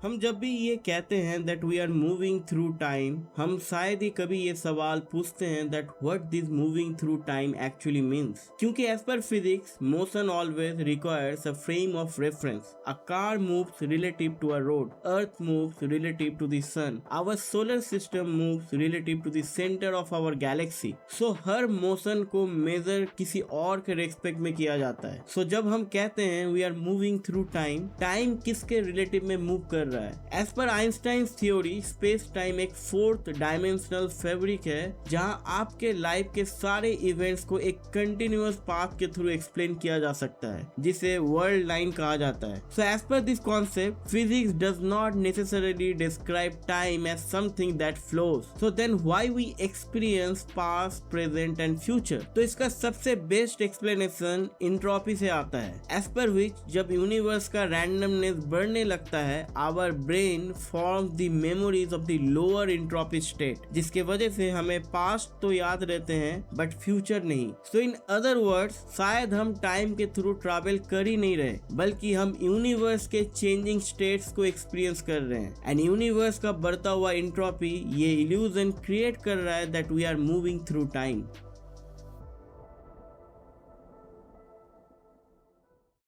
हम जब भी ये कहते हैं that we are moving through time, हम शायद ही कभी ये सवाल पूछते हैं that what this moving through time actually means, क्योंकि एज पर physics motion always requires a frame of reference. A car moves relative to a road, earth moves relative to the sun, our solar system moves relative to the centre of our galaxy. So हर motion को measure किसी और के respect में किया जाता है. सो जब हम कहते हैं we are moving through time, time किसके रिलेटिव में मूव कर रहा है? As per Einstein's theory, space time एक फोर्थ डायमेंशनल फैब्रिक है जहां आपके लाइफ के सारे इवेंट्स को एक कंटिन्यूअस पाथ के थ्रू एक्सप्लेन किया जा सकता है, जिसे वर्ल्ड लाइन कहा जाता है. So as per this concept, physics does not necessarily describe time as something that flows. So then why we experience past, present and future? तो इसका सबसे बेस्ट एक्सप्लेनेशन इंट्रोपी से आता है, एज पर विच जब यूनिवर्स का रैंडमनेस बढ़ने लगता है, our brain forms the memories of the lower entropy state, जिसके वजह से हमें पास्ट तो याद रहते हैं बट फ्यूचर नहीं. सो इन अदर वर्ड्स, शायद हम टाइम के थ्रू ट्रैवल कर ही नहीं रहे, बल्कि हम यूनिवर्स के चेंजिंग स्टेट्स को एक्सपीरियंस कर रहे हैं. एंड यूनिवर्स का बढ़ता हुआ इंट्रोपी ये इल्यूजन क्रिएट कर रहा है that we are moving through time.